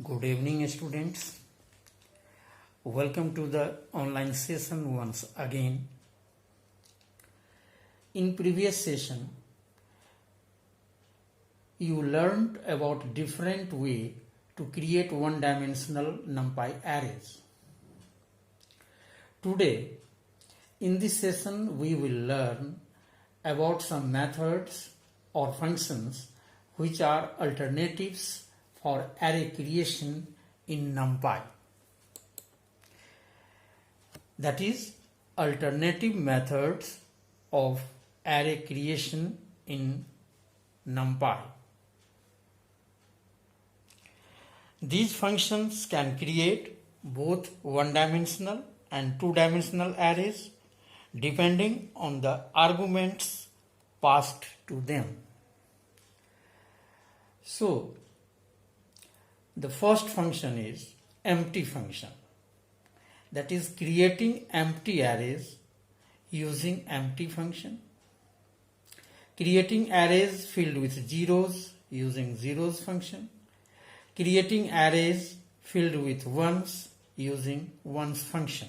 Good evening, students. Welcome to the online session once again. In previous session, you learned about different way to create one-dimensional NumPy arrays. Today, in this session, we will learn about some methods or functions which are alternatives for array creation in NumPy. That is, alternative methods of array creation in NumPy. These functions can create both one-dimensional and two-dimensional arrays depending on the arguments passed to them. So, the first function is empty function, that is creating empty arrays using empty function, creating arrays filled with zeros using zeros function, creating arrays filled with ones using ones function.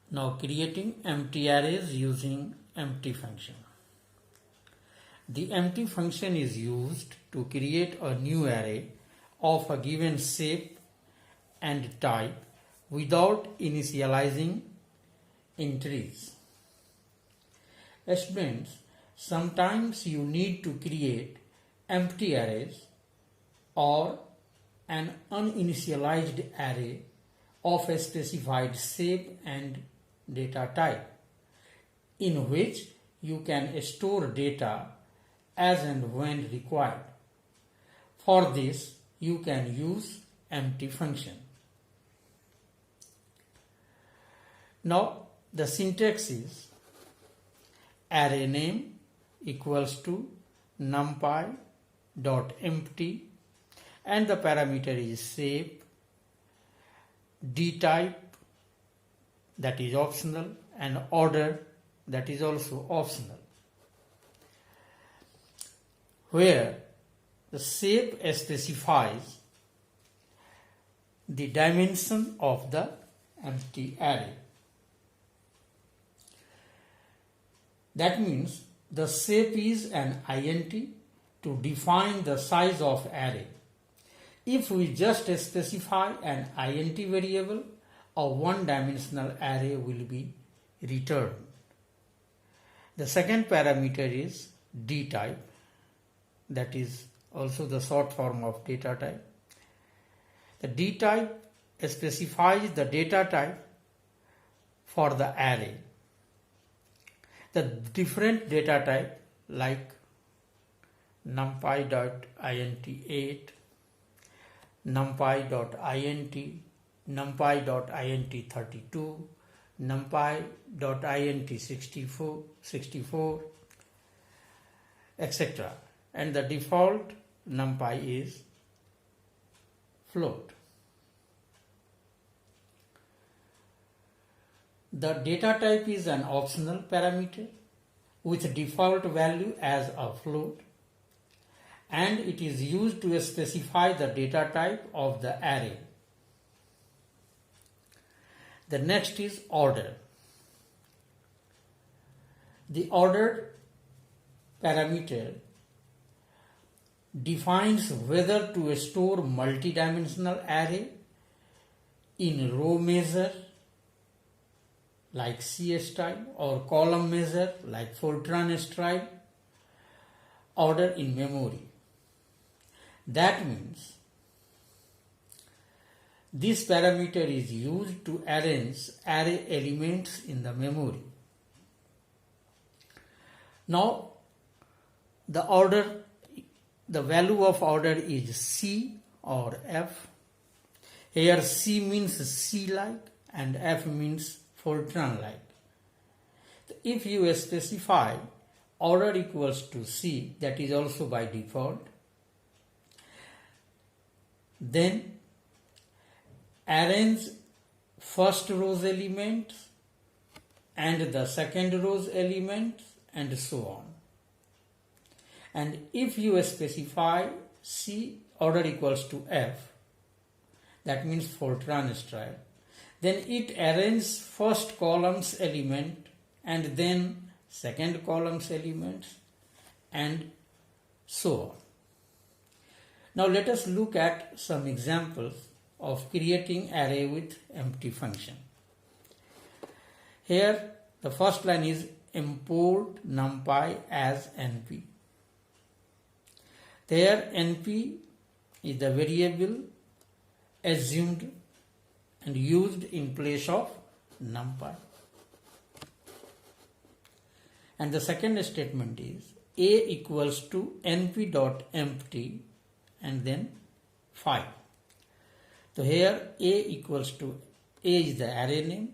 Now creating empty arrays using empty function. The empty function is used to create a new array of a given shape and type without initializing entries. Students, sometimes you need to create empty arrays or an uninitialized array of a specified shape and data type in which you can store data as and when required. For this, you can use empty function. Now, the syntax is array name equals to numpy.empty and the parameter is shape, dtype that is optional and order that is also optional, where the shape specifies the dimension of the empty array. That means the shape is an int to define the size of array. If we just specify an int variable, a one-dimensional array will be returned. The second parameter is dtype, that is also the short form of data type. The dtype specifies the data type for the array. The different data type like numpy.int8, numpy.int, numpy.int32, numpy.int64, etc. And the default numpy is float. The data type is an optional parameter with default value as a float, and it is used to specify the data type of the array. The next is order. The ordered parameter defines whether to store multidimensional array in row measure like C*, or column measure like Fortran*, order in memory. That means this parameter is used to arrange array elements in the memory. Now, the value of order is C or F. Here C means C-like and F means Fortran-like. If you specify order equals to C, that is also by default, then arrange first row's elements and the second row's elements and so on. And if you specify C order equals to F, that means Fortran style, then it arranges first column's element and then second column's elements and so on. Now let us look at some examples of creating array with empty function. Here the first line is import numpy as np. There np is the variable assumed and used in place of numpy. And the second statement is a equals to np.empty and then 5. So here a equals to a is the array name,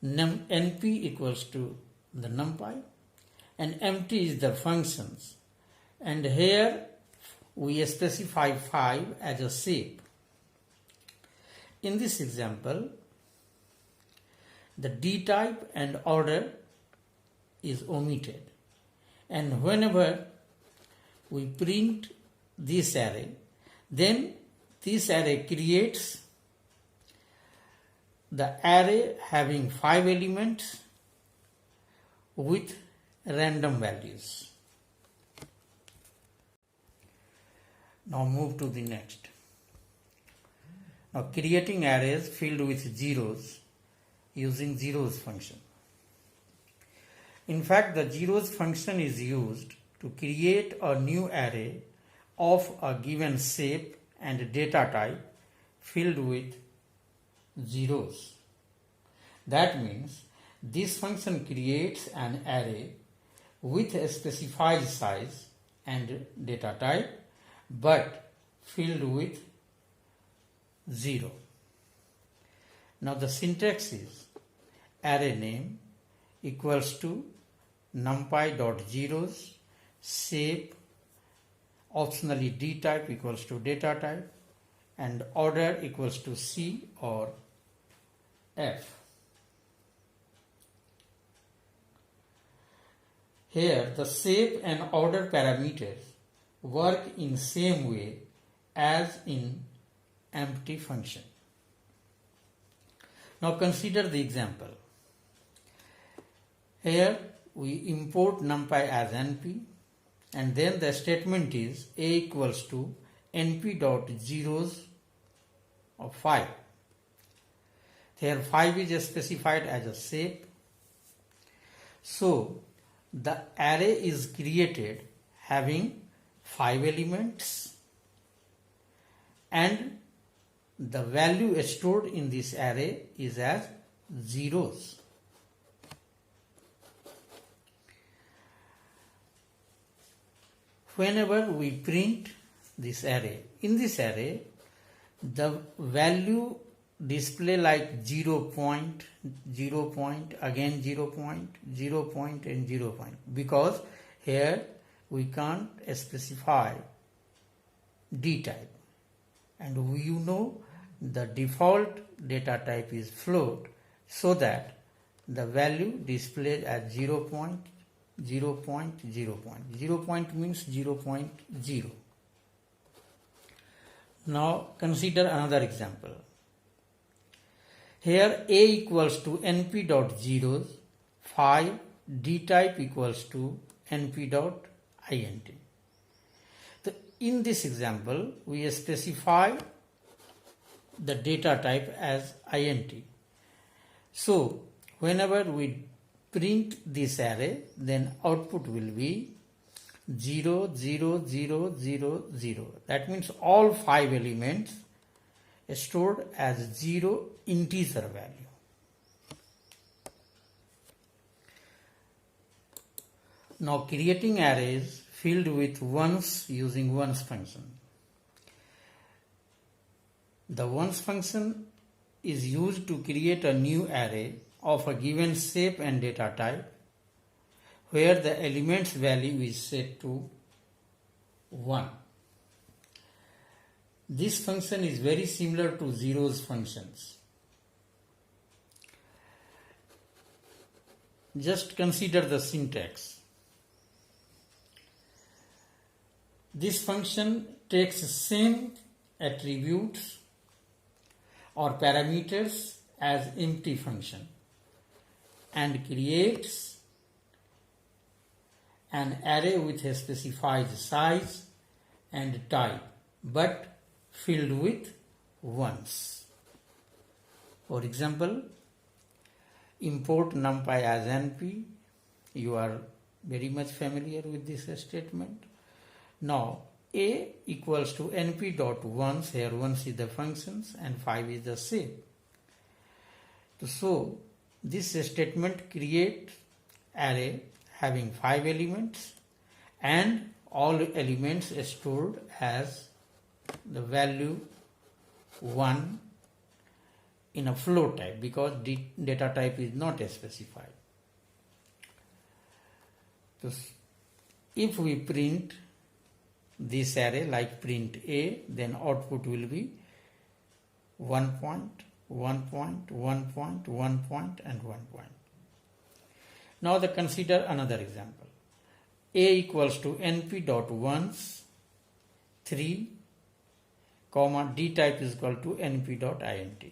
np equals to the numpy, and empty is the functions. And here we specify 5 as a shape. In this example, the D type and order is omitted, and whenever we print this array, then this array creates the array having 5 elements with random values. Now move to the next. Now creating arrays filled with zeros using zeros function. In fact, the zeros function is used to create a new array of a given shape and data type filled with zeros. That means this function creates an array with a specified size and data type but filled with 0. Now the syntax is array name equals to numpy.zeros, shape optionally D type equals to data type, and order equals to C or F. Here the shape and order parameters work in same way as in empty function. Now consider the example. Here we import numpy as np, and then the statement is a equals to np.zeros of 5. Here 5 is specified as a shape. So the array is created having 5 elements, and the value stored in this array is as zeros. Whenever we print this array, in this array the value display like 0 point, 0 point, again 0 point, 0 point and 0 point, because here we can't specify D type, and you know the default data type is float, so that the value displayed as 0 point, 0 point, 0 point. 0 point means 0.0. Now consider another example. Here a equals to np.zeros, 5, D type equals to np.int. So in this example we specify the data type as int. So whenever we print this array, then output will be 0, 0, 0, 0, 0. That means all 5 elements stored as 0 integer value. Now creating arrays filled with ones using ones function. The ones function is used to create a new array of a given shape and data type, where the element's value is set to 1. This function is very similar to zeros functions. Just consider the syntax. This function takes same attributes or parameters as empty function and creates an array with a specified size and type but filled with ones. For example, import numpy as np. You are very much familiar with this statement. Now a equals to np dot ones. Here ones is the functions and 5 is the shape. So this statement creates array having 5 elements and all elements stored as the value 1 in a float type because data type is not specified. So if we print this array like print A, then output will be 1 point, 1 point, 1 point, 1 point and 1 point. Now consider another example. A equals to np dot ones 3 comma d type is equal to np dot int.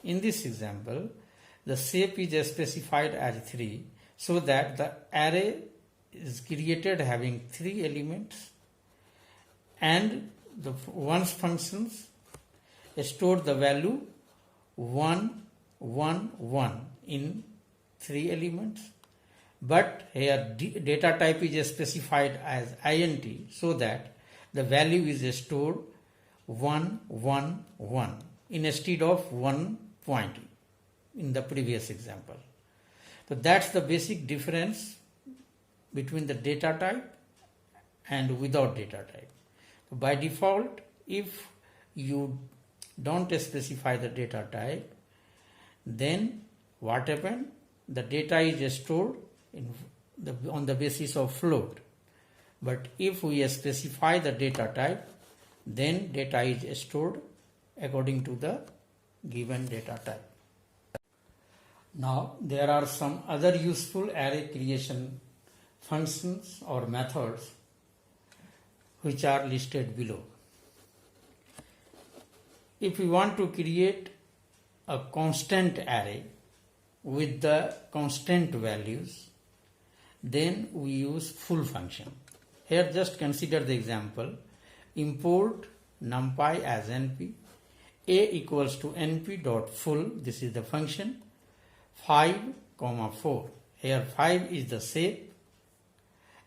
In this example, the shape is specified as 3 so that the array is created having 3 elements and the ones functions store the value 1, 1, 1 in 3 elements. But here data type is specified as int so that the value is stored 1, 1, 1 instead of 1 point in the previous example. So that's the basic difference between the data type and without data type. By default, if you don't specify the data type, then what happens? The data is stored on the basis of float. But if we specify the data type, then data is stored according to the given data type. Now there are some other useful array creation functions or methods which are listed below. If we want to create a constant array with the constant values, then we use full function. Here just consider the example. Import numpy as np. A equals to np dot full. This is the function. 5, 4. Here 5 is the shape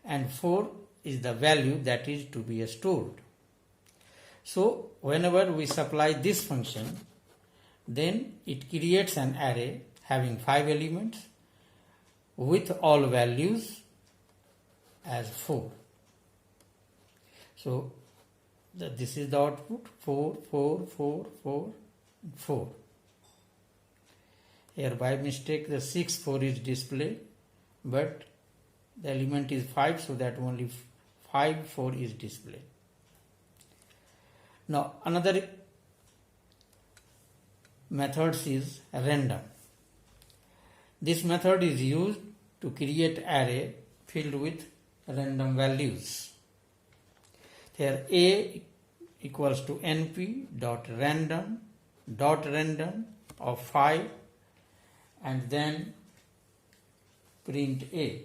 and 4 is the value that is to be stored. So whenever we supply this function, then it creates an array having 5 elements with all values as 4. So this is the output 4, 4, 4, 4, 4. Here by mistake the 6, 4 is displayed, but the element is 5, so that only 5, 4 is displayed. Now another method is random. This method is used to create array filled with random values. Here a equals to np dot random of 5 and then print a.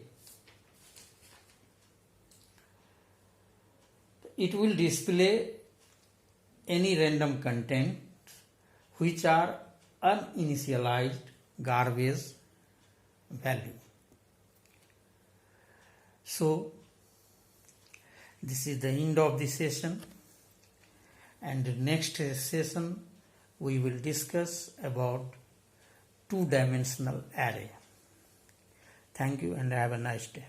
It will display any random content which are uninitialized garbage value. So this is the end of the session, and the next session we will discuss about two-dimensional array. Thank you and have a nice day.